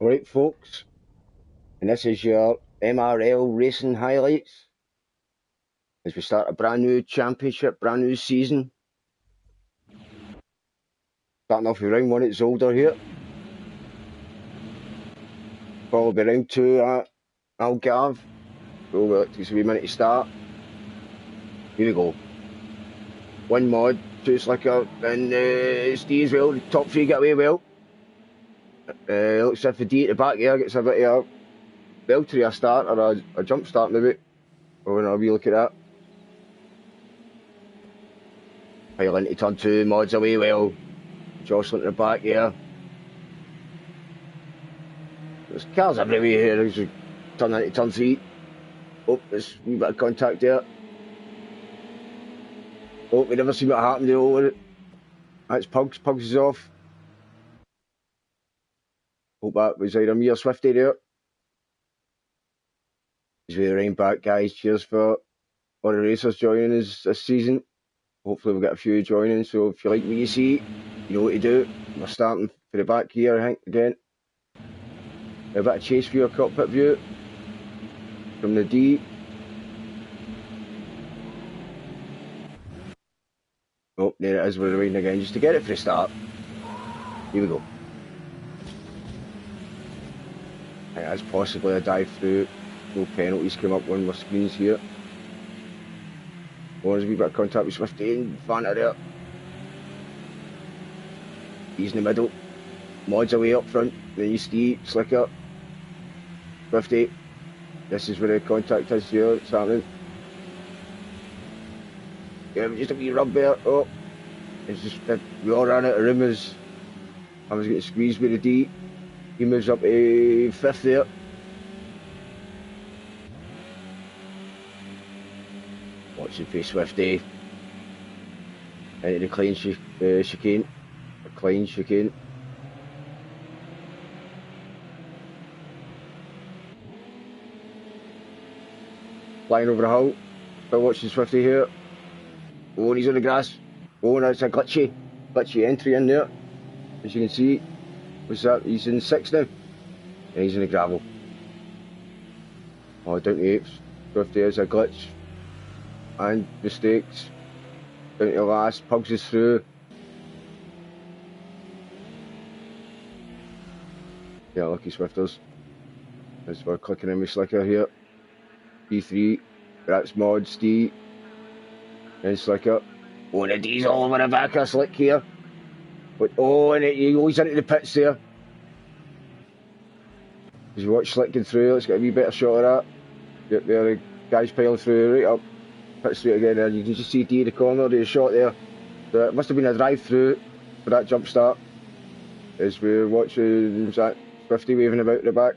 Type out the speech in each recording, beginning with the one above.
Alright folks, and this is your MRLracing highlights as we start a brand new championship, brand new season. Starting off with round 1 at Zolder here, followed by round 2 at Algarve. So it takes a wee minute to start. Here we go. 1 mod, 2 slicker, and Steve as well. The top 3 get away well. Looks as if the D at the back here gets a bit of a belter of a start, or a jump start maybe. Or when I'll be looking at that. Pile into turn 2, mods away well. Jostling at the back here. There's cars everywhere here as we turn into turn 3. Oh, there's a wee bit of contact there. Oh, we never seen what happened there over it. That's Pugs. Pugs is off. Hope that was either me or Swifty there. As we rein back, guys, cheers for all the racers joining us this season. Hopefully we'll get a few joining, so if you like what you see, you know what to do. We're starting for the back here, I think, again. A bit of chase view, cockpit view from the D. Oh, there it is, we're rewinding again, just to get it for the start. Here we go. I think that's possibly a dive through. No penalties come up on my screens here. Oh, there's a wee bit of contact with Swifty and Fanta there. He's in the middle. Mod's away up front. Then you see Slicker. Swifty. This is where the contact is here. It's happening. Yeah, just a wee rub there. Oh, it's just we all ran out of room as I was getting squeezed with the D. He moves up to 5th there. Watching for Swifty. Into the clean chicane. A clean chicane. Flying over the hull. Still watching Swifty here. Oh, and he's on the grass. Oh, and it's a glitchy entry in there. As you can see. What's that? He's in 6th now. And he's in the gravel. Oh, down to 8th. Swifty has a glitch. And mistakes. Down to the last. Pugs is through. Yeah, lucky Swifters. As we're clicking in with Slicker here. D3. That's mods D. And Slicker. Oh, and the D's all over the back of Slick here. But oh, and he goes into the pits there. As you watch Slick going through, let's get a wee better shot of that. Yep, there the guys piling through, right up. Pit straight again, and you can just see D in the corner, there's a shot there. So it must have been a drive through for that jump start. As we're watching that Swifty waving about the back.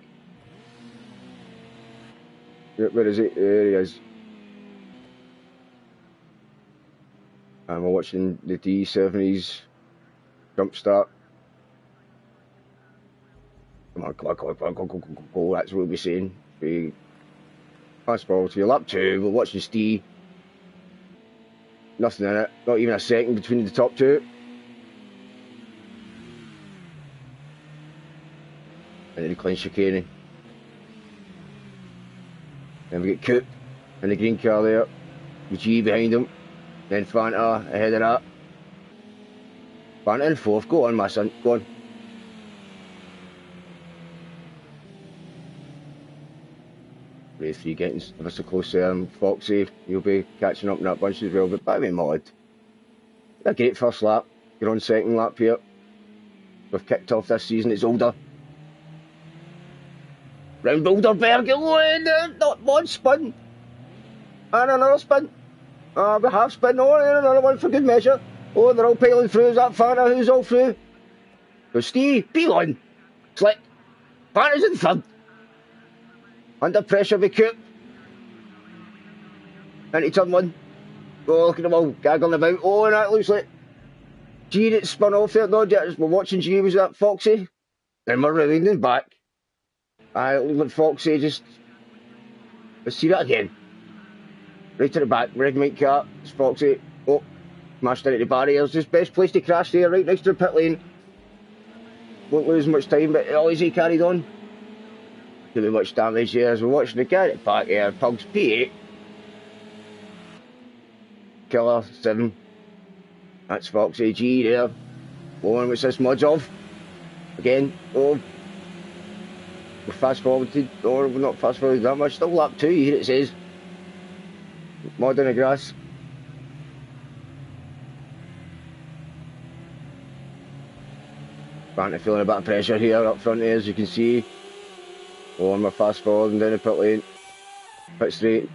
Yep, where is he? There he is. And we're watching the D70's jump start. Come on, go. That's what we'll be saying. Fast forward to lap 2, we're watching Steve. Nothing in it, not even a second between the top 2. And then the clean chicane. Then we get Coop in the green car there, with G behind him. Then Fanta ahead of that. Fanta in 4th, go on my son, go on. Race 3 getting ever so close there, Foxy, you'll be catching up in that bunch as well, but by the way, mod. A great first lap, you're on 2nd lap here. We've kicked off this season, it's older. Round Bilderberg, not one spin. And another spin. We half spin, oh, and another one for good measure. Oh, they're all piling through, is that Fanta who's all through? So Steve, P1, Slick, Fanta's in 3rd. Under pressure with Coop. Into turn 1. Oh, look at them all gaggling about. Oh, and that looks like G that spun off there. No, we're watching G, was that Foxy? Then we're rewinding back. It looked like Foxy just... Let's see that again. Right to the back, red and white car. It's Foxy. Oh, smashed into the barriers. Just best place to crash there, right next to the pit lane. Won't lose much time, but always he carried on. Too much damage here as we're watching the car at back here. Pugs P8. Killer 7. That's Foxy G there. Blowing with this muds off. Again, oh. We're fast forwarded, or we're not fast forwarded that much. Still lap 2 here it says. Mud in the grass. Fanta feeling a bit of pressure here up front here, as you can see. Oh, and we're fast forwarding down the pit lane. Pit straight.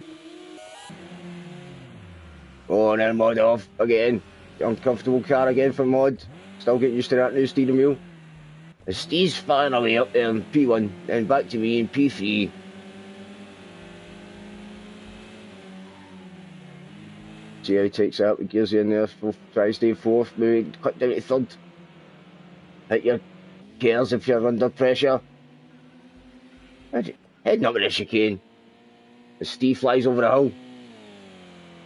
Oh, and then Mud off again. Uncomfortable car again for Mud. Still getting used to that new steering wheel. As Steve's firing away up there in P1, then back to me in P3. See how he takes out the gears in there, try to stay fourth, maybe cut down to third. Hit your gears if you're under pressure. Heading up with the chicane. As Steve flies over the hill.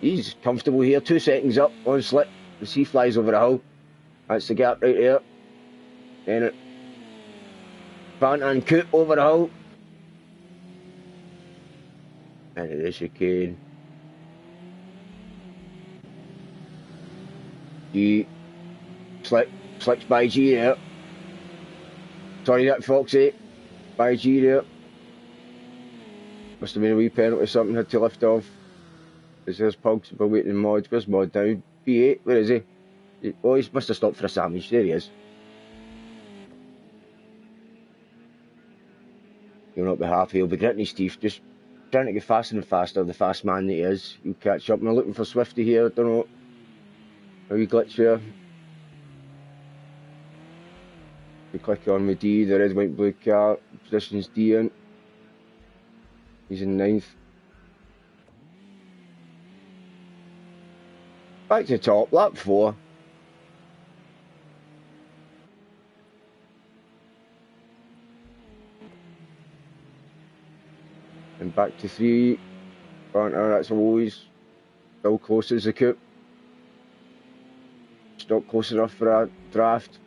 He's comfortable here, 2 seconds up on slick. As he flies over the hill. That's the gap right there. And it. Fanta and Coop over the hill. And it is chicane. G. Slick's by G there. Sorry, that Foxy. By G there. Must have been a wee penalty or something, had to lift off. There's Pugs, but waiting Mod. Where's Mod down? P8, where is he? Oh, he must have stopped for a sandwich. There he is. He'll not be happy, he'll be gritting his teeth, just trying to get faster and faster, the fast man that he is. He'll catch up, and I'm looking for Swifty here, I don't know. A wee glitch here. We click on with D, the red, white, blue car, position's D in. He's in 9th. Back to the top, lap 4. And back to 3. Fanta, that's always still close as the Coupe. Not close enough for a draft.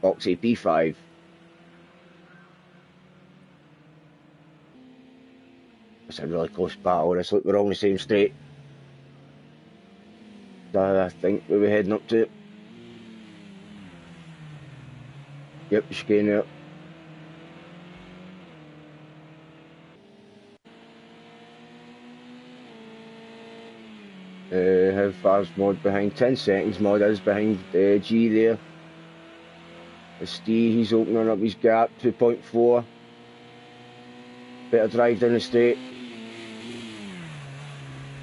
Foxy P5. It's a really close battle. This look, we're all on the same straight. I think we were heading up to it. Yep, the chicane there. How far's Mod behind? 10 seconds. Mod is behind G there. Steve, he's opening up his gap, 2.4. Better drive down the straight.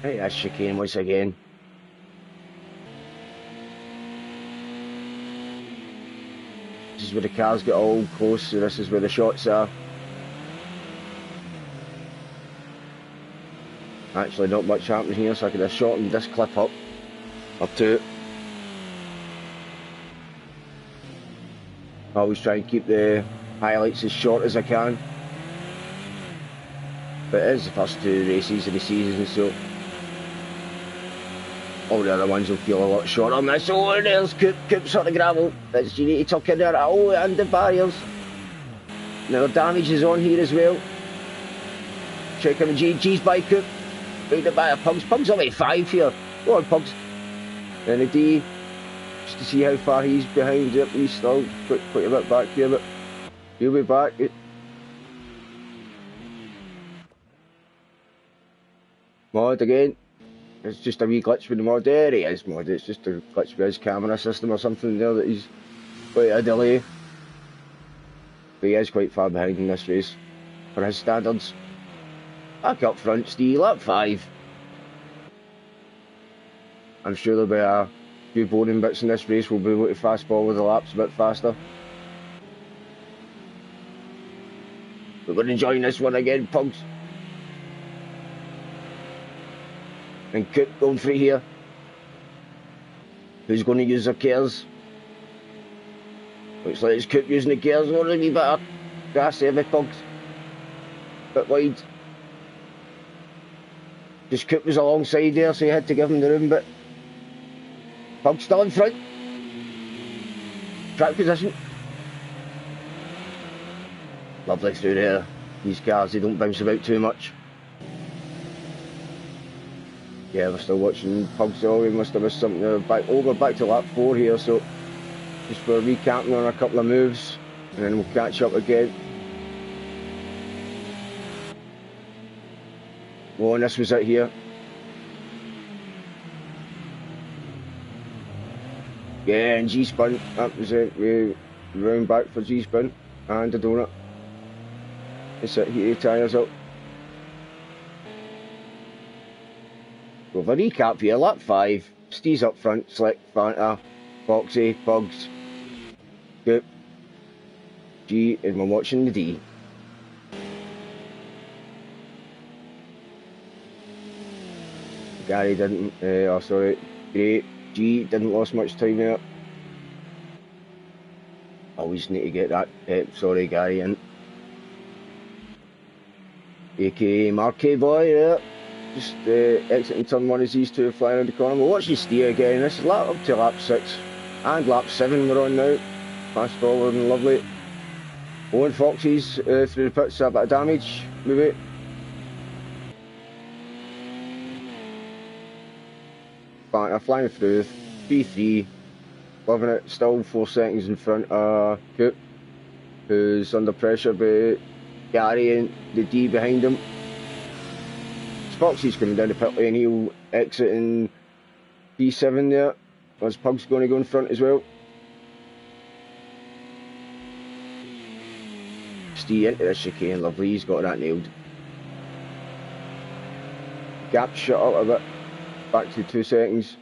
Right, that's chicane once again. This is where the cars get all close, so this is where the shots are. Actually, not much happening here, so I could have shortened this clip up to it. I always try and keep the highlights as short as I can. But it is the first 2 races of the season, so all the other ones will feel a lot shorter on this. Oh, there's Coop's on the gravel. That's, you need to tuck in there. Oh, and the barriers. Now the damage is on here as well. Check on the G's by Coop. Right the back of Pugs. Pugs only 5 here. Go on, Pugs. And the D, just to see how far he's behind it. He's still quite a bit back here, but he'll be back. Mod again. It's just a wee glitch with the Mod. There he is, Mod. It's just a glitch with his camera system or something there that he's quite a delay. But he is quite far behind in this race for his standards. Back up front, Steve, lap 5. I'm sure there'll be a few boring bits in this race. We'll be able to fast forward the laps a bit faster. We're going to join this one again, Pugs. And Coop going through here. Who's going to use their gears? Looks like it's Coop using the gears. Oh, a wee bit of grass there with Pugs. Bit wide. Just Coop was alongside there, so he had to give him the room, but Pugs still in front. Track position. Lovely through there. These cars, they don't bounce about too much. Yeah, we're still watching Pugs though. We must have missed something. We're back to lap 4 here, so just for recapping on a couple of moves, and then we'll catch up again. Oh, and this was it here. Yeah, and G-spin, that was it. We round back for G-spin and a donut. It's it, heat the tyres up. Well, for recap here, lap 5, Steve's up front, Slick, Fanta, Foxy, Pugs, Coop, G, and we're watching the D. Gary didn't, Great, G didn't lose much time there. Always need to get that, Gary in. AKA Marquee Boy, yeah. Just exiting turn 1 as these two are flying around the corner. We'll watch you steer again. This is up to lap 6 and lap 7 we're on now. Fast forward and lovely. Owen Foxy's through the pits, a bit of damage, maybe. Flying through 3-3, loving it. Still 4 seconds in front of Coop, who's under pressure by Gary and the D behind him. Foxy's coming down the pit lane, he'll exit in P7 there. As Pug's going to go in front as well. Steve into the chicane, lovely, he's got that nailed. Gap shut up a bit, back to 2 seconds.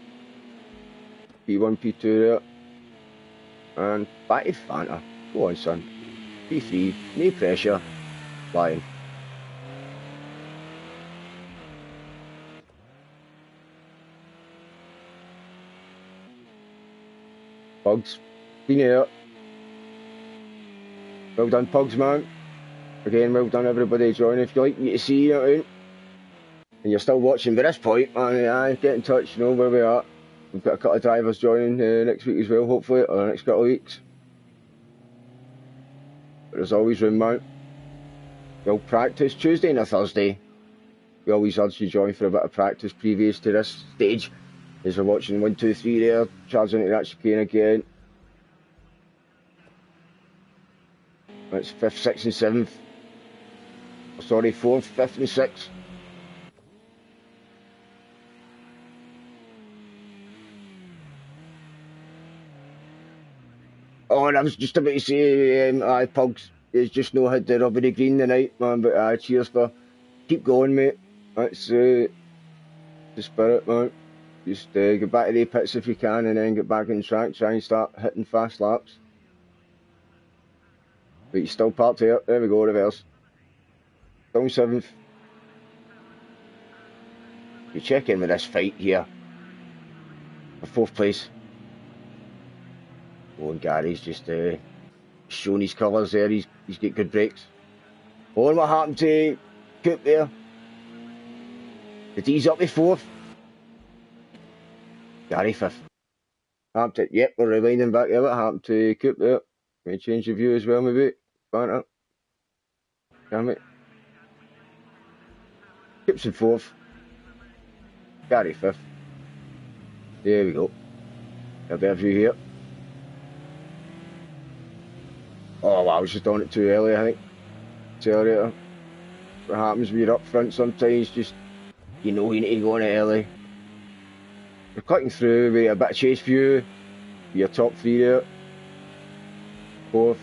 P1, P2 there. And back to Fanta, go on son. P3, no pressure, flying. Pugs, been here. Well done Pugs, man. Again, well done everybody joining. If you'd like me to see, you know what I mean? And you're still watching by this point, man, get in touch, you know where we are. We've got a couple of drivers joining next week as well, hopefully, or the next couple of weeks. But there's always room, man. We'll practice Tuesday and a Thursday. We always urge you to join for a bit of practice previous to this stage. As we're watching 1, 2, 3 there, charging into that chicane again. That's 5th, 6th and 7th. Oh, sorry, 4th, 5th and 6th. Oh, and I was just about to say, Pugs is just no hit the rubbery green tonight, man, but cheers for, keep going, mate. That's the spirit, man. Just get back to the pits if you can, and then get back on track, try and start hitting fast laps. But you're still parked here, there we go, reverse. Still 7th. You check in with this fight here. For 4th place. Oh, and Gary's just showing his colours there, he's got good brakes. Oh, and what happened to Coop there? The D's up to 4th. Gary 5th. Happened to, yep, we're rewinding back there. What happened to Coop there? Can we change the view as well, maybe? Fanta. Damn it. Coop's in 4th. Gary 5th. There we go. A better view here. Oh, I was just on it too early, I think. Accelerator. What happens when you're up front sometimes, just, you know you need to go on it early. We're clicking through with a bit of chase view. Your top 3 there. 4th.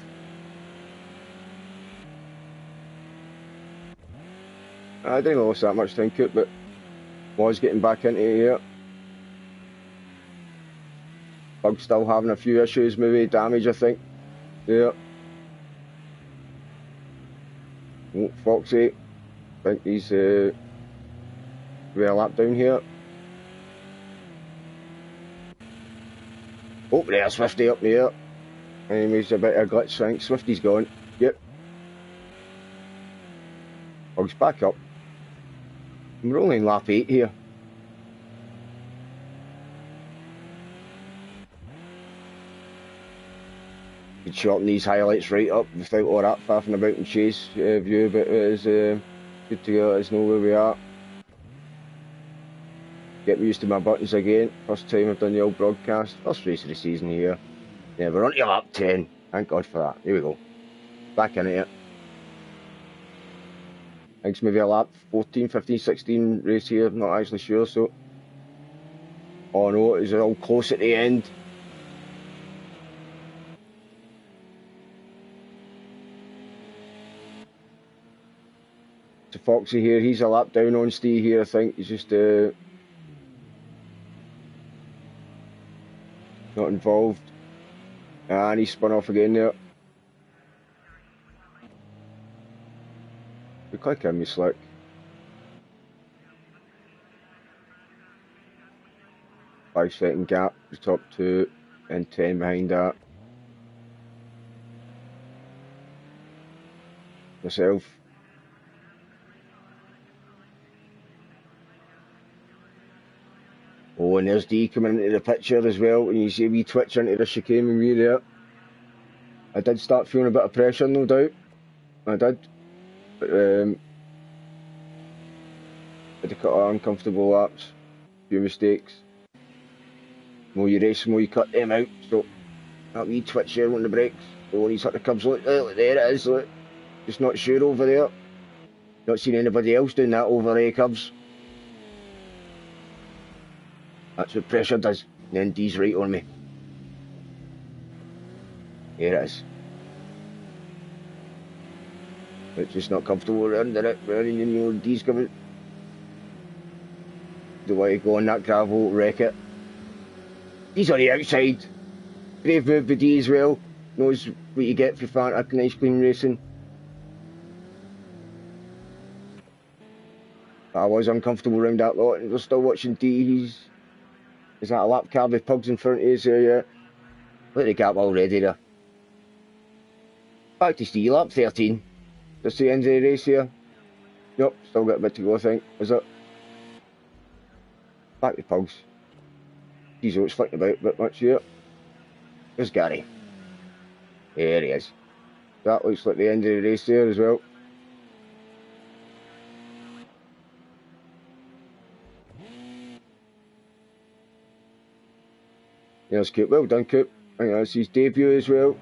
I didn't lose that much time, Coop, but was getting back into it here. Bug's still having a few issues, maybe damage, I think. There. Oh, Foxy. I think he's well up down here. Oh, there's Swifty up there. Anyways, a bit of a glitch, I think. Swifty's gone. Yep. Bug's back up. We're only in lap 8 here. You shorten these highlights right up without all that faffing about and chase view, but it is good to let us know where we are. Get me used to my buttons again. First time I've done the old broadcast. First race of the season here. Yeah, we're on to lap 10. Thank God for that. Here we go. Back in it. I think it's maybe a lap 14, 15, 16 race here. I'm not actually sure, so. Oh no, it's all close at the end. So Foxy here, he's a lap down on Steve here, I think. He's just not involved. And he spun off again there. We click him, you slick. Five-second gap, the top two, and 10 behind that. Myself. Oh, and there's D coming into the picture as well, and you see me twitch into the chicane with me there. I did start feeling a bit of pressure, no doubt. I did. But had to cut uncomfortable laps, a few mistakes. The more you race, the more you cut them out. So that wee twitch there on the brakes. Oh, he's hit the cubs. Look, there it is. Look. Just not sure over there. Not seen anybody else doing that over there, cubs. That's what pressure does. And then D's right on me. There it is. It's just not comfortable around it. When you know D's coming. The way to go on that gravel, wreck it. He's on the outside. Brave move by D as well. Knows what you get for Fanta, nice clean racing. I was uncomfortable around that lot, and we're still watching D. Is that a lap car with pugs in front of us here? Yeah. Look at the gap already there. Back to Steve, lap 13. Just the end of the race here. Nope, still got a bit to go, I think. Is it? Back to pugs. He's always flicking about a bit much here. There's Gary. There he is. That looks like the end of the race there as well. There's Coop. Well done, Coop. I think that's his debut as well.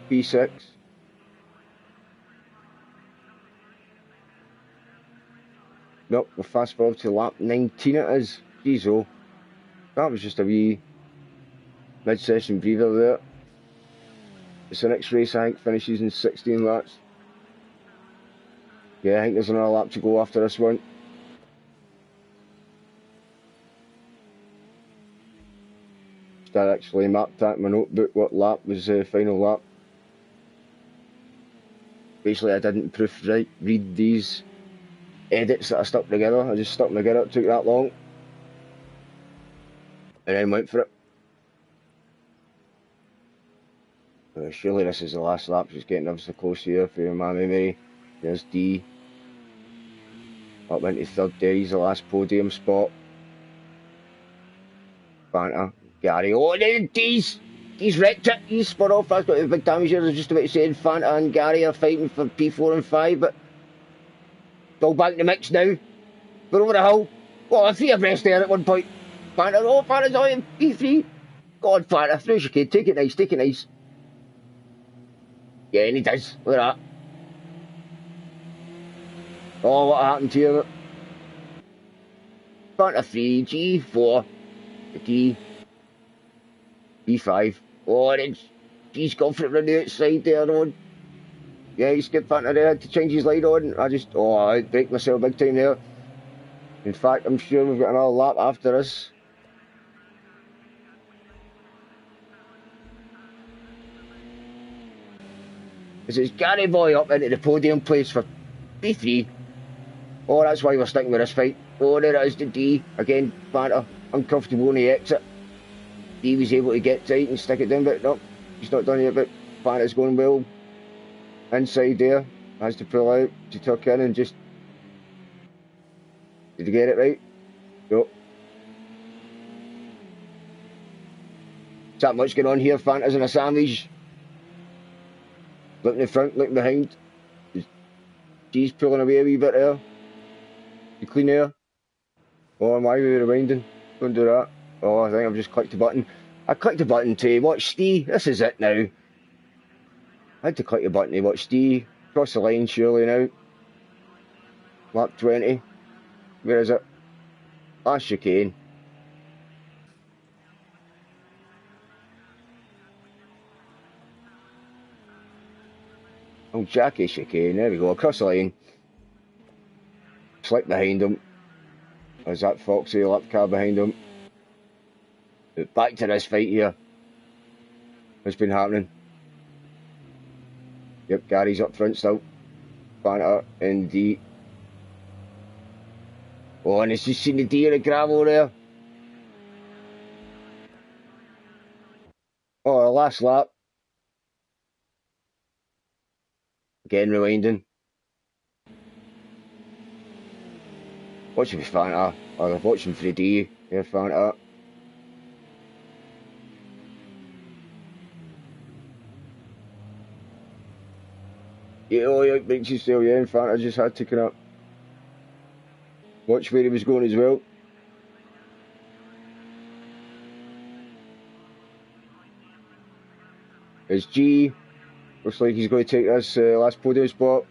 P6. Nope, we're fast forward to lap 19 it is. Jeez, oh. That was just a wee mid-session breather there. It's the next race, I think, finishes in 16 laps. Yeah, I think there's another lap to go after this one. I actually mapped that in my notebook what lap was the final lap. Basically, I didn't read these edits that I stuck together. I just stuck them together. It took that long. And then went for it. Surely this is the last lap. Just getting ever so close here for my memory. There's D. Up into third there. He's the last podium spot. Fanta. Gary. Oh, then D's wrecked it. He's spun off. That's got the big damage here. I was just about to say Fanta and Gary are fighting for P4 and 5, but it's all back in the mix now. We're over the hill. Oh, a 3 abreast there at one point. Fanta. Oh, Fanta's on P3. God, Fanta. Through your kid. Take it nice. Take it nice. Yeah, and he does. Look at that. Oh, what happened here? Fanta 3, G4, D, B5. Oh, and he's gone for it around the outside there, on. Yeah, he's skipped Fanta there, had to change his light on. I break myself big time there. In fact, I'm sure we've got another lap after this. This is Gary Boy up into the podium place for B3. Oh, that's why we're sticking with this fight. Oh, there it is, the D. Again, Fanta, uncomfortable on the exit. D was able to get tight and stick it down, but no, he's not done it, but Fanta's going well. Inside there, has to pull out to tuck in and just... Did he get it right? No. Is that much going on here? Fanta's in a sandwich. Looking in front, looking behind. G's pulling away a wee bit there. You clean there. Oh, am I rewinding? Don't do that. Oh, I think I've just clicked the button. I clicked the button to watch Steve. This is it now. I had to click the button to watch Steve. Cross the line surely now. Lap 20. Where is it? Last chicane. Oh, Jackie chicane. There we go. Across the line. Slick behind him. There's that Foxy lap car behind him. But back to this fight here. What's been happening? Yep, Gary's up front still. Fanta and D. Oh, and it's just seen the D in the gravel there. Oh, last lap. Again, rewinding. Watching for Fanta. Or watching for the D. Here, Fanta. Yeah, oh, yeah, makes you still, yeah, in Fanta just had to come up. Watch where he was going as well. It's G. Looks like he's going to take this last podium spot.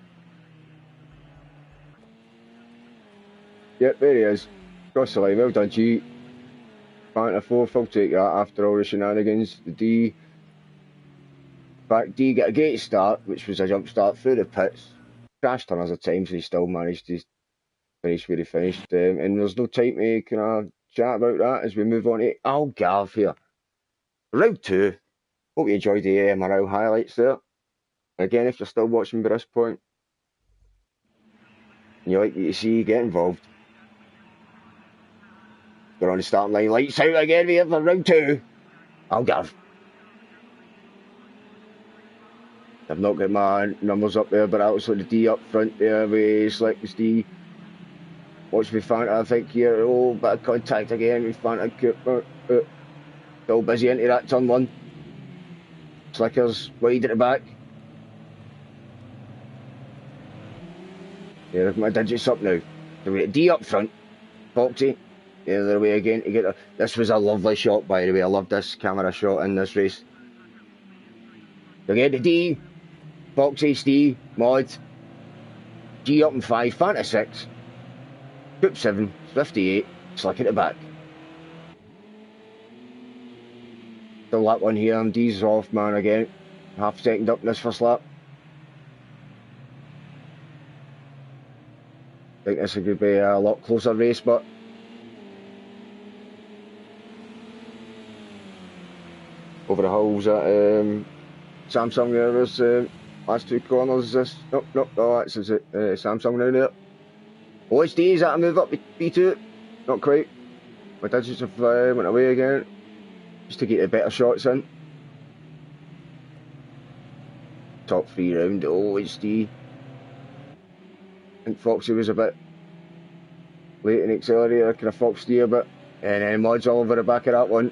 Yep, there he is. Cross the line. Well done, G. Fanta 4th. I'll take that after all the shenanigans. The D. In fact, D got a great start, which was a jump start through the pits. Crashed tons of times, so he still managed to finish where he finished. And there's no time to kind of chat about that as we move on to algarve here. Round 2. Hope you enjoyed the MRL highlights there. Again, if you're still watching by this point, and you like what you see, get involved. We're on the starting line. Lights out again here for round 2. Algarve. I've not got my numbers up there, but that looks like the D up front there with Slick's D. Watch me Fanta, I think here. Oh, bit of contact again with Fanta Cooper. Still busy into that turn 1. Slicker's wide at the back. Yeah, I've got my digits up now. So we got D up front. Foxy. The other way again to get her. This was a lovely shot, by the way. I love this camera shot in this race. So again to D. Foxy, Steve, Mod. G up in 5. Fanta 6. Coop 7. 58. Slick at the back. Still lap 1 here. And D's off, man, again. Half second up in this first lap. I think this could be a lot closer race, but over the hills at Samsung there was last 2 corners. This no, that's Samsung down there. Oh, it's D's that move up B2. Not quite. My digits have went away again. Just to get the better shots in. Top 3 round. Oh, it's D. I think Foxy was a bit late in the accelerator, kind of Fox steer a bit, and then Mod's all over the back of that one.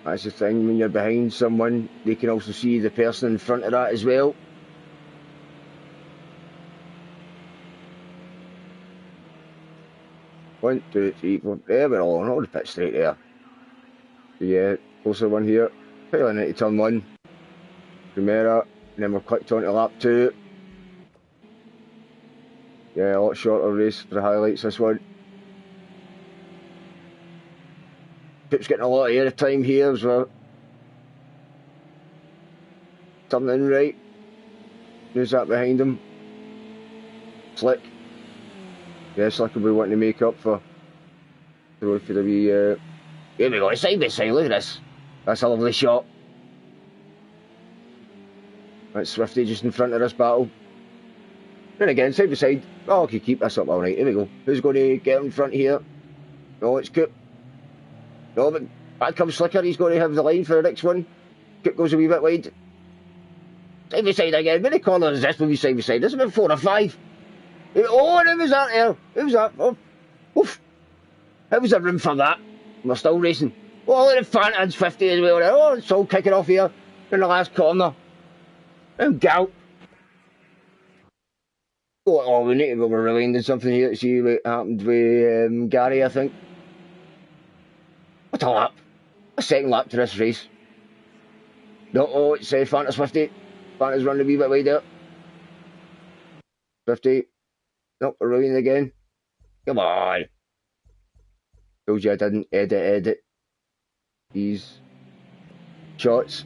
That's the thing, when you're behind someone, they can also see the person in front of that as well. One, two, three, four. There we're all on all the pit straight there. So yeah, closer one here. Piling into turn 1. Primera. And then we're clicked on to lap 2. Yeah, a lot shorter race for the highlights this one. Pip's getting a lot of air time here as well. Turning right. Who's that behind him? Slick. Yeah, Slick will be wanting to make up for the wee. Here we go, side by side, look at this. That's a lovely shot. That's Swifty just in front of this battle. Then again, side by side. Oh, I could keep this up all right. Here we go. Who's going to get in front here? No, it's Coop. No, but back comes Slicker. He's going to have the line for the next one. Coop goes a wee bit wide. Side by side again. Many corners is this will be side by side? This is about 4 or 5. Oh, and who was that there? Who was that? Oh, oof. How was there room for that? We're still racing. Oh, the Fanta's 50 as well. Oh, it's all kicking off here in the last corner. And Gout. Oh, we need to go rewinding something here to see what happened with Gary, I think. What a lap. A second lap to this race. No, oh, it's Fanta's 50. Fanta's running a wee bit wide there. 50. Nope, we're rewinding again. Come on. Told you I didn't edit these shots.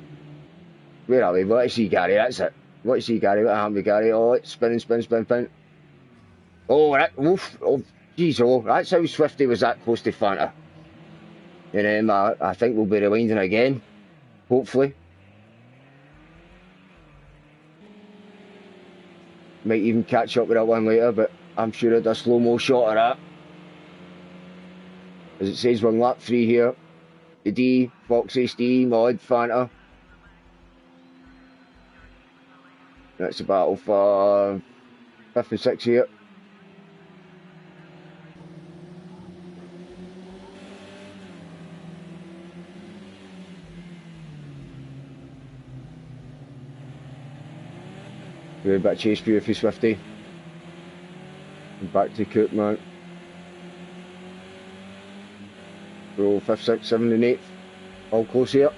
Where are we? We want to see Gary, that's it. We want to see Gary. What happened with Gary? Oh, it's spinning, spin. Oh, that, oof. Oh, geez, oh, that's how Swifty was that close to Fanta. And I think we'll be rewinding again, hopefully. Might even catch up with that one later, but I'm sure I'd a slow-mo shot of that. As it says, we're on lap 3 here. The D, Foxy, Steve, Mod, Fanta. That's the battle for 5th and 6th here. We're back chase for if he's 50. And back to Coop, man. So 5th, 6th, 7th and 8th. All close here.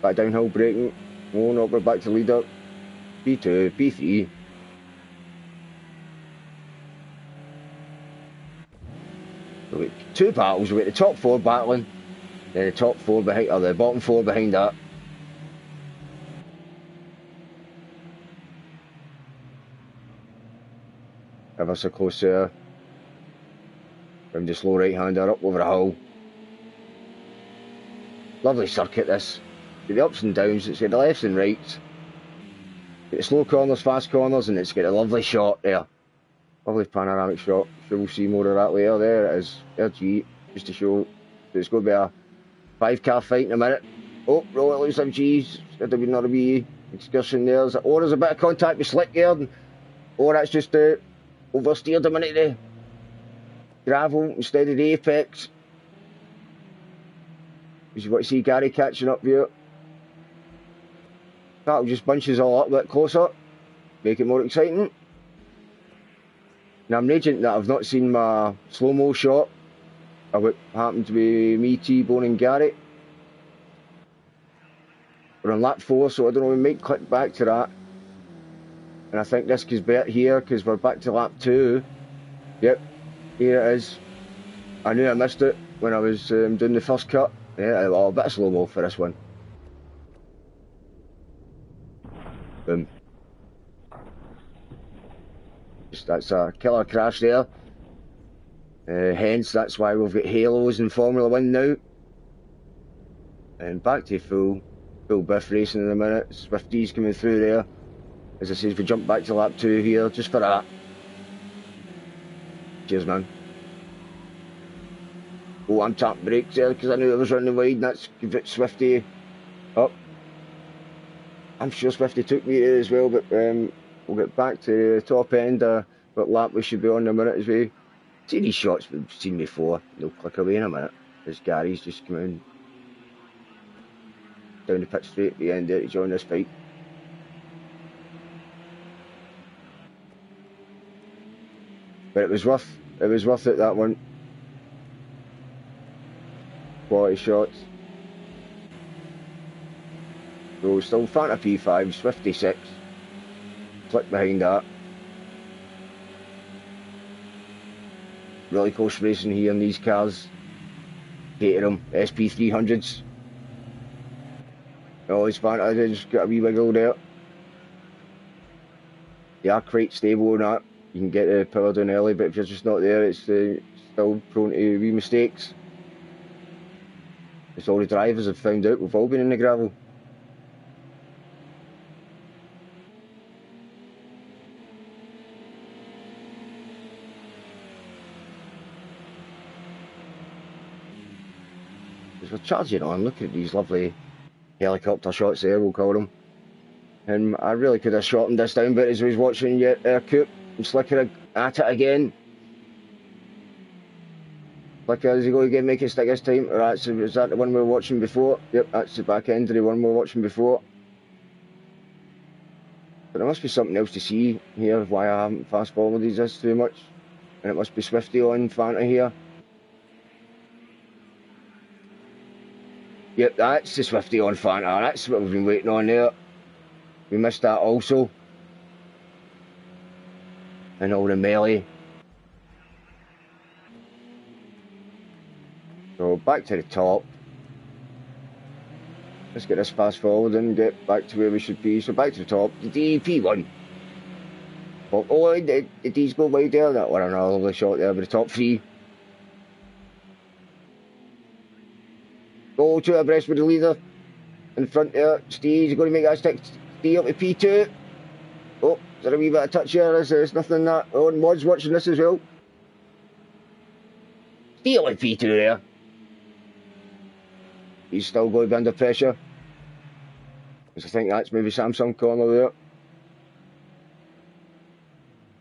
Back downhill braking. Oh no, we're back to leader. P2, P3. So we 2 battles, we got the top 4 battling. Then the top 4 behind, or the bottom 4 behind that. Ever so close there. Round the slow right hander up over the hill. Lovely circuit this. Got the ups and downs, it's got the lefts and rights. Got the slow corners, fast corners, and it's got a lovely shot there. Lovely panoramic shot. Sure we'll see more of that later. There it is. RG, just to show that it's going to be a 5-car fight in a minute. Oh, roll it loose some cheese. It's going to be another wee excursion there. Oh, there's a bit of contact with Slick there. Oh, that's just oversteered a minute there. Gravel instead of the apex. As you want to see Gary catching up here. That'll just bunch us all up a bit closer. Make it more exciting. Now I'm raging that I've not seen my slow-mo shot of what happened to me, T-Bone and Gary. We're on lap 4, so I don't know, we might click back to that. And I think this is better here because we're back to lap 2. Yep, here it is. I knew I missed it when I was doing the first cut. Yeah, well, a bit of slow-mo for this one. Boom. Just, that's a killer crash there. Hence, that's why we've got halos in Formula 1 now. And back to full biff racing in a minute. Swifties coming through there. As I say, we jump back to lap 2 here, just for that. Cheers, man. Oh, I'm tapping brakes there because I knew I was running wide, and that's a bit Swifty up. I'm sure Swifty took me there as well, but we'll get back to the top end. What lap we should be on in a minute as we see these shots we've seen before. They'll click away in a minute. As Gary's just coming down the pit straight at the end there to join this fight. But it was worth it, that one. Quality shots. So still Fanta P5, Swifty 6. Click behind that. Really close racing here in these cars. Hated them. SP300s. Oh, it's Fanta, they just got a wee wiggle there. They are quite stable and that. You can get the power down early, but if you're just not there, it's still prone to wee mistakes. It's all the drivers have found out. We've all been in the gravel. As we're charging on, look at these lovely helicopter shots there, we'll call them. And I really could have shortened this down, but as I was watching Coop and Slicker at it again. Flicker, is he going to make it stick this time? Or is that the one we were watching before? Yep, that's the back end of the one we were watching before. But there must be something else to see here, why I haven't fast forwarded this too much. And it must be Swifty on Fanta here. Yep, that's the Swifty on Fanta. That's what we've been waiting on there. We missed that also. And all the melee. So back to the top. Let's get this fast forward and get back to where we should be. So back to the top, the DP1. Oh, the D's go wide there. That one, another lovely shot there with the top three. Go to abreast with the leader in front there. Steve's going to make that stick. Steve up to P2. Oh, is there a wee bit of touch here? There's nothing in that. Oh, and Mod's watching this as well. Steve up to P2 there. He's still going to be under pressure. Because I think that's maybe Samsung corner there.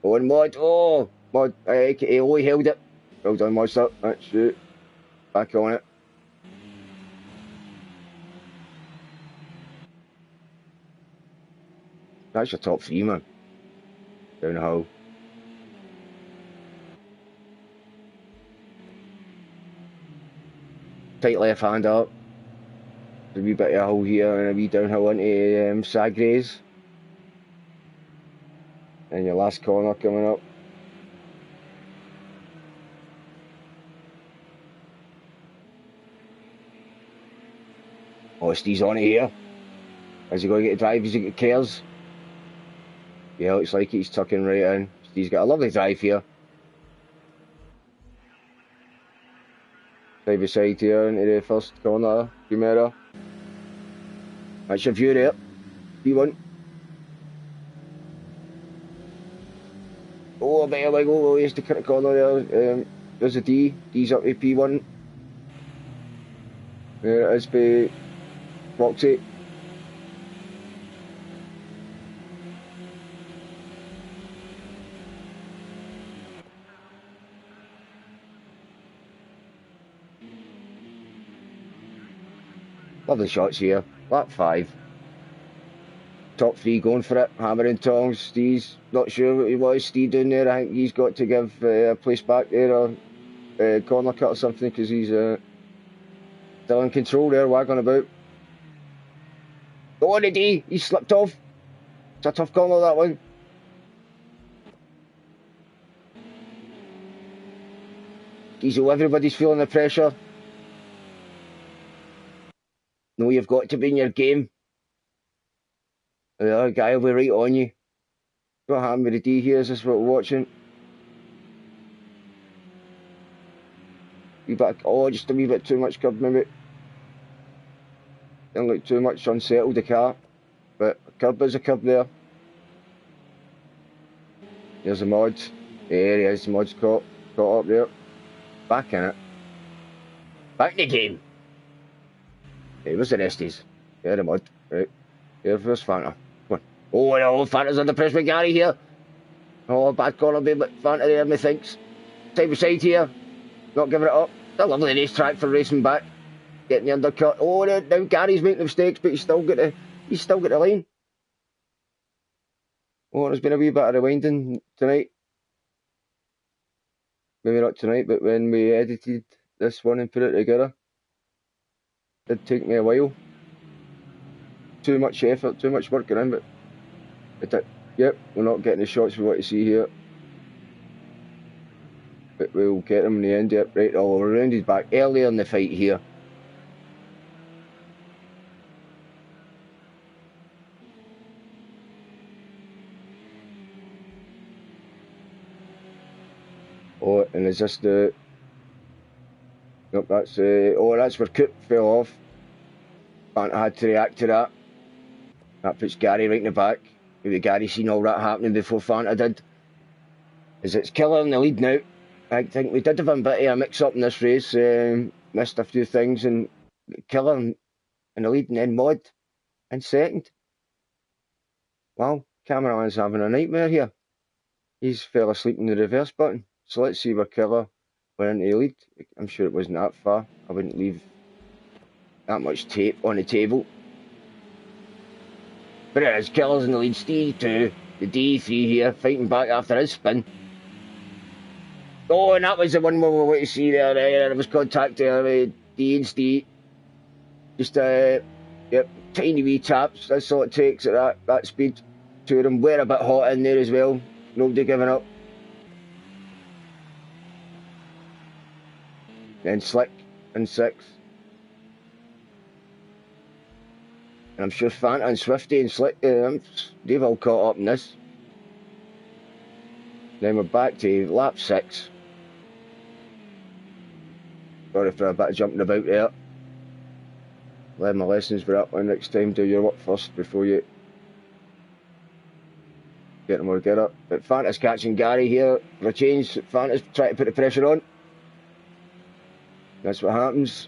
Oh, and Mod. Oh, Mod. He only held it. Well done, Monster. That's it. Back on it. That's your top three, man. Down the hill. Tight left hand up. A wee bit of a hill here and a wee downhill into Sagres. And your last corner coming up. Oh, Steve's on it here. Is he going to get a drive? Is he got cares? Yeah, looks like he's tucking right in. Steve's got a lovely drive here. Side by side here into the first corner, Primera. That's your view there. P1. Oh, a bit of wiggle. Oh, here's the corner there. There's a D. D's up to P1. There it is by Foxy. Lovely shots here. Lap 5. Top 3 going for it. Hammer and tongs. Steve's not sure what he was. Steve down there. I think he's got to give a place back there or corner cut or something because he's still in control there, wagging about. Oh, the D. He slipped off. It's a tough corner, that one. Diesel, everybody's feeling the pressure. No, you've got to be in your game. The other guy will be right on you. What happened with the D here? Is this what we're watching? Wee bit, just a wee bit too much curb maybe. Didn't look too much unsettled the car. But a curb is a curb there. There's the Mod. There he is, the Mod's caught up there. Back in it. Back in the game. Hey, where's the resties? Yeah, the Mod. Right. Here, first Fanta. Come on. Oh, no, Fanta's under pressure with Gary here. Oh, bad corner, but Fanta there, methinks. Side by side here. Not giving it up. It's a lovely racetrack for racing back. Getting the undercut. Oh, now Gary's making mistakes, but he's still got the line. Oh, there's been a wee bit of rewinding tonight. Maybe not tonight, but when we edited this one and put it together. It did take me a while. Too much effort, too much work in, but it did. Yep, we're not getting the shots we want to see here. But we'll get them in the end. Yep, right, we're rounded back earlier in the fight here. Oh, and is this the... Nope, that's that's where Coop fell off. Fanta had to react to that. That puts Gary right in the back. Maybe Gary seen all that happening before Fanta did. As it's Killer in the lead now. I think we did have a bit of a mix-up in this race. Missed a few things, and Killer in the lead, and then Mod in second. Wow, cameraman's having a nightmare here. He's fell asleep in the reverse button. So let's see where Killer went into the lead. I'm sure it wasn't that far. I wouldn't leave that much tape on the table. But it is Killers in the lead. Steve 2, the D3 here, fighting back after his spin. Oh, and that was the one we were waiting to see there. There was contact there with D and Steve. Just, yep, tiny wee taps. That's all it takes at that speed. Two of them were a bit hot in there as well. Nobody giving up. Then Slick in 6. And I'm sure Fanta and Swifty and Slick, they've all caught up in this. Then we're back to lap 6. Sorry for a bit of jumping about there. Learn my lessons were up, and next time do your work first before you get them all together. But Fanta's catching Gary here for a change. Fanta's trying to put the pressure on. That's what happens.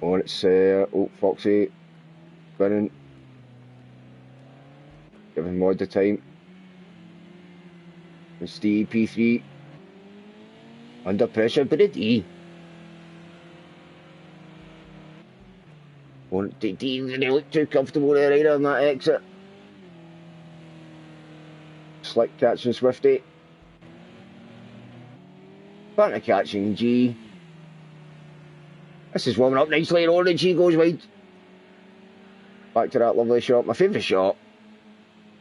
Oh, and it's Foxy winning. Giving Mod the time. And Steve P3 under pressure, but it D. Won't D, they look too comfortable there either on that exit. Slick catching Swifty. Fanta catching G. This is warming up nicely, and Orange G goes wide. Back to that lovely shot, my favourite shot.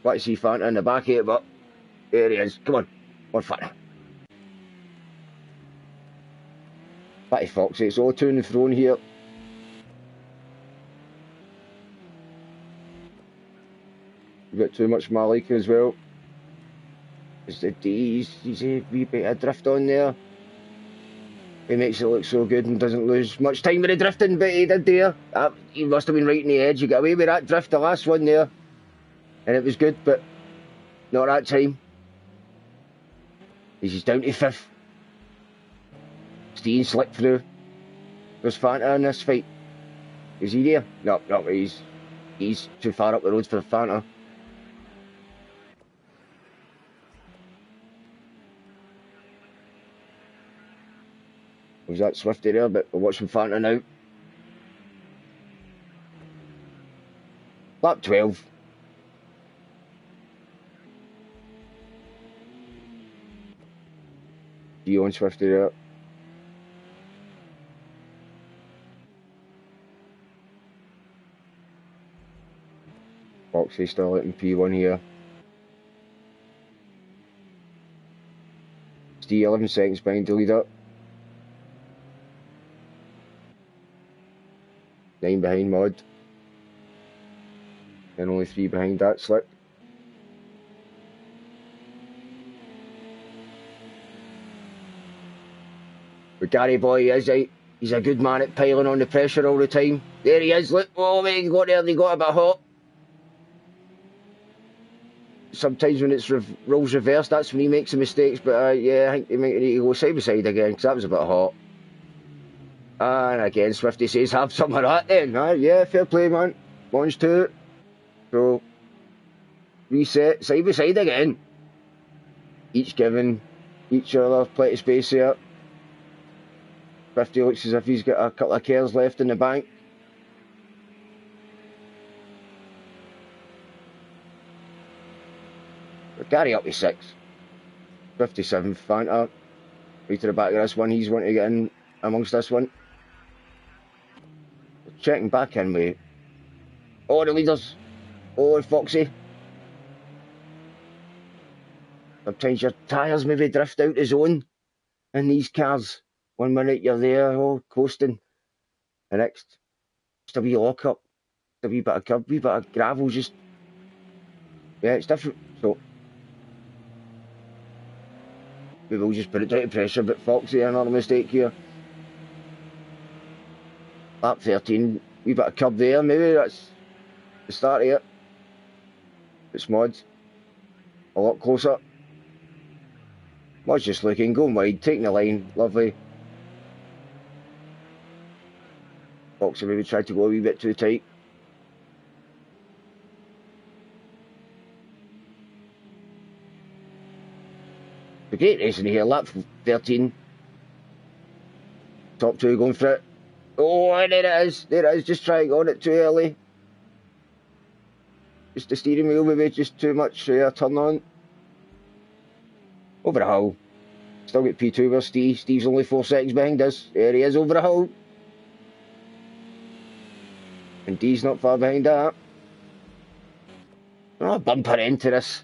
Like to see Fanta in the back here, but there he is. Come on, Fanta. Back to Foxy, it's all to and thrown here. We've got too much Malika as well. It's the D, he's a wee bit of drift on there. He makes it look so good and doesn't lose much time with the drifting, but he did there. He must have been right in the edge. You got away with that drift, the last one there. And it was good, but not that time. He's down to 5th. Steen slipped through. There's Fanta in this fight. Is he there? No, he's too far up the road for Fanta. Was that Swifty there, but we're watching Fanta now. Lap 12. Dion Swifty there. Foxy still in P1 here. Steve 11 seconds behind the leader. 9 behind Mod. And only 3 behind that Slick. But Gary Boy he's a good man at piling on the pressure all the time. There he is, look, oh man, he got there and he got a bit hot. Sometimes when it's roles reversed, that's when he makes the mistakes, but yeah, I think he might need to go side by side again, because that was a bit hot. And again, Swifty says, have some of that then. Yeah, fair play, man. Launch 2. So, reset, side by side again. Each giving each other plenty of space here. Swifty looks as if he's got a couple of cares left in the bank. But Gary up to 6. 57, Fanta. Right to the back of this one, he's wanting to get in amongst this one. Checking back in with all the leaders. Oh, Foxy. Sometimes your tyres maybe drift out the zone in these cars. 1 minute you're there, oh, coasting. The next, just a wee lock up, a wee bit of curb, wee bit of gravel, just, yeah, it's different. So, we will just put it down to pressure, but Foxy, another mistake here. Lap 13, wee bit of curb there, maybe that's the start of it. It's Mod, a lot closer. Mod's just looking, going wide, taking the line, lovely. Foxy maybe tried to go a wee bit too tight. Great racing here, lap 13. Top two going for it. Oh, and there it is, just trying on it too early. Just the steering wheel maybe, just too much turn on. Over the hill. Still got P2 with Steve. Steve's only 4 seconds behind us. There he is over the hill. And D's not far behind that. Oh, bumper into this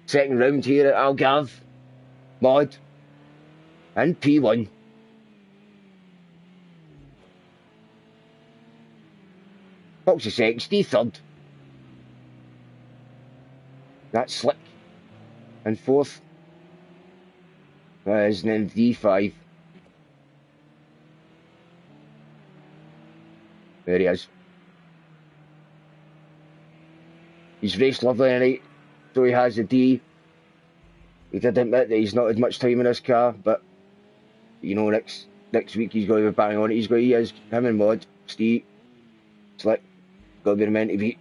second round here at Algarve. Mod. And P1. Foxy second, Steve third. That's Slick. And fourth. That is then D5. There he is. He's raced lovely tonight, so he has a D. He did admit that he's not had much time in his car, but you know, next week he's going to be bang on it. He is, him and Mod, Steve, Slick, got to be the men to beat.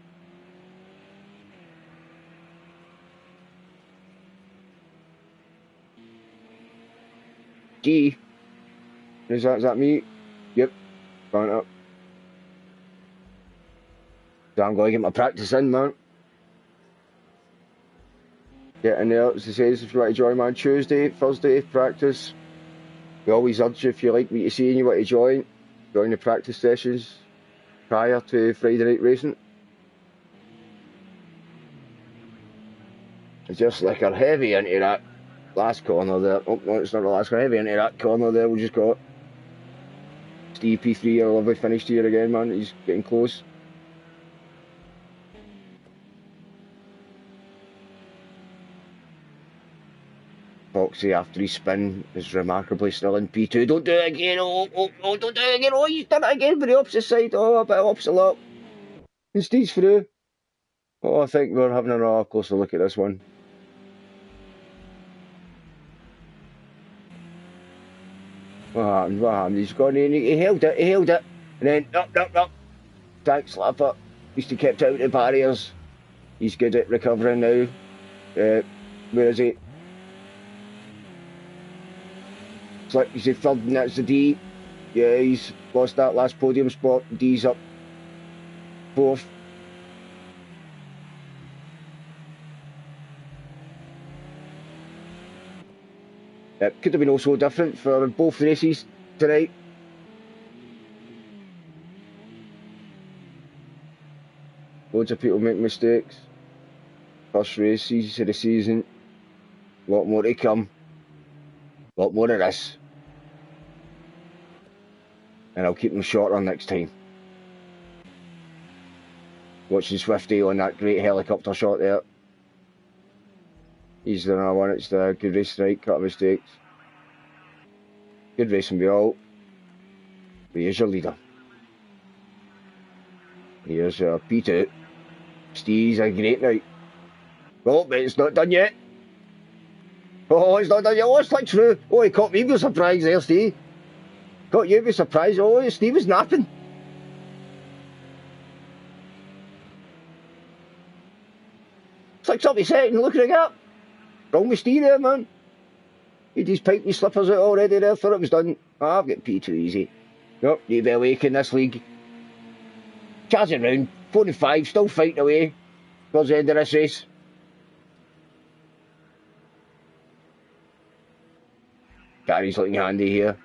G. Is that me? Yep. Going up. So I'm going to get my practice in, man. Get in there, as it says, if you want to join, man. Tuesday, Thursday, practice. We always urge you, if you like what you see and you want to join the practice sessions prior to Friday night racing. It's just like a heavy into that last corner there. Oh, no, it's not the last corner. Heavy into that corner there. We just got Steve P3, a lovely finished here again, man. He's getting close. Foxy, after his spin, is remarkably still in P2. Don't do it again. Oh, don't do it again. Oh, he's done it again for the opposite side. Oh, a bit of opposite lap. And Steve's through. Oh, I think we're having a closer look at this one. What happened? What happened? He's gone in. He held it. And then up. Thanks, slapper. At least he kept out the barriers. He's good at recovering now. Where is he? It's like he's a third and that's the D. Yeah, he's lost that last podium spot. D's up fourth. It could have been also different for both races tonight. Loads of people make mistakes. First races of the season. A lot more to come. A lot more of this. And I'll keep them shorter next time. Watching Swifty on that great helicopter shot there. He's the another one. It's the good race tonight, cut of mistakes. Good racing be all. But here's your leader. Here's your P2. Steve's a great night. Oh, but it's not done yet. Oh, it's not done yet. Oh, it's like through. Oh, he caught me with surprise there, Steve. Caught you with surprise. Oh, Steve was napping. It's like 30 seconds, look at the gap. Wrong with Steve there, man. He'd his pipe and slippers out already there, thought it was done. Oh, I've got P2 easy. Nope, you'd be awake in this league. Charging round, 4 and 5, still fighting away towards the end of this race. Gary's looking handy here.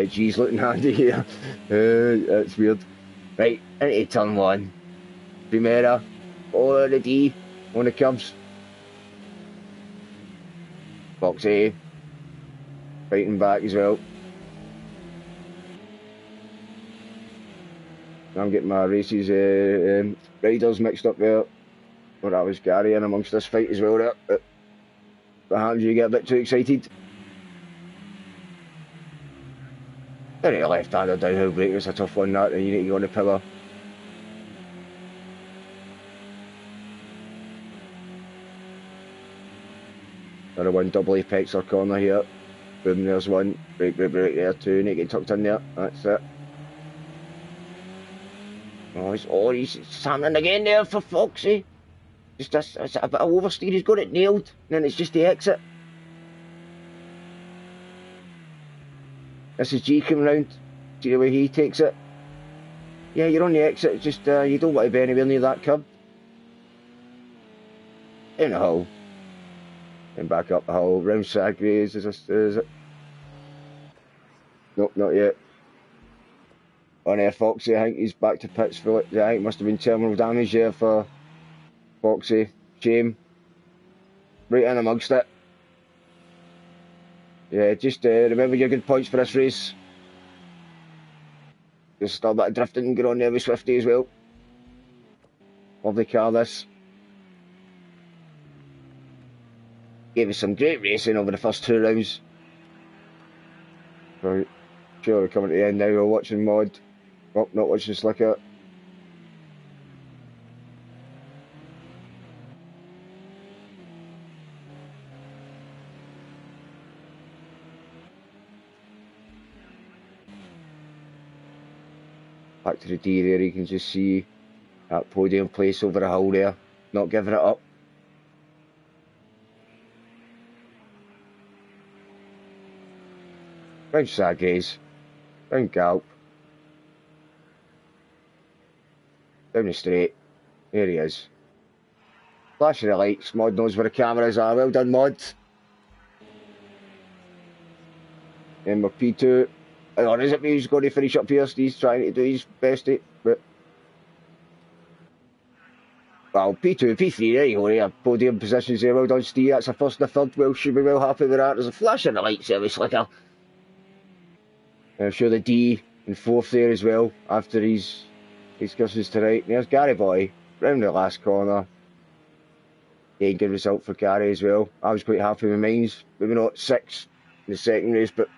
G's looking handy here. That's weird. Right, into turn one. Primera. Oh, the D on the curves. Foxy. Fighting back as well. I'm getting my races, riders mixed up there. Well, that was Gary in amongst this fight as well there. What happens, you get a bit too excited. Then a left-hander downhill brake is a tough one, that, and you need to go on the pillar. Another one, double apex or corner here. Boom, there's one. Brake there too, need to get tucked in there. That's it. Oh, he's hammering again there for Foxy. Just it's a bit of oversteer. He's got it nailed, and then it's just the exit. This is G coming round. See the way he takes it. Yeah, you're on the exit. It's just you don't want to be anywhere near that curb. In the hole. And back up the hole. Round Sagways. Is it? Nope, not yet. On there, Foxy. I think he's back to pits for it. I think it must have been terminal damage there for Foxy. Shame. Right in amongst it. Yeah, just remember your good points for this race. Just a bit of drifting and get on there with Swifty as well. Lovely car this. Gave us some great racing over the first 2 rounds. Right, sure we're coming to the end now. We're watching Mod. Oh, not watching Slicker. Back to the D there, you can just see that podium place over the hill there. Not giving it up. Round Sagways. Round Galp. Down the straight. There he is. Flashing the lights. Mod knows where the cameras are. Well done, Mod. And my P2. Or is it me who's going to finish up here? He's trying to do his best, but well, P2, P3, there you go, there. Podium positions there. Well done, Steve. That's a first and a third. Well, should be well happy with that. There's a flash in the lights there with Slicker. I'm sure the D in 4th there as well after his discussions tonight. There's Gary Boy round the last corner. Yeah, good result for Gary as well. I was quite happy with mine. Maybe not 6th in the second race, but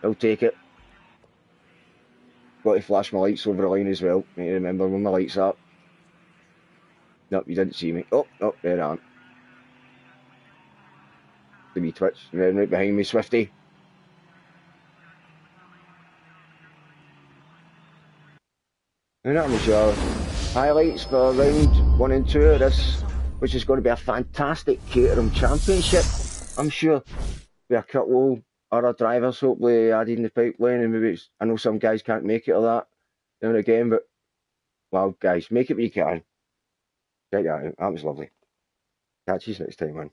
I'll take it. Got to flash my lights over the line as well. Need to remember when my lights are. Nope, you didn't see me. Oh, there I am. The wee twitch. And then right behind me, Swifty. And that was your highlights for round 1 and 2 of this, which is going to be a fantastic Caterham Championship, I'm sure. With a couple other drivers hopefully added in the pipeline, and maybe I know some guys can't make it or that now and again, but well, guys, make it when you can. Check that out. That was lovely. Catch you next time, man.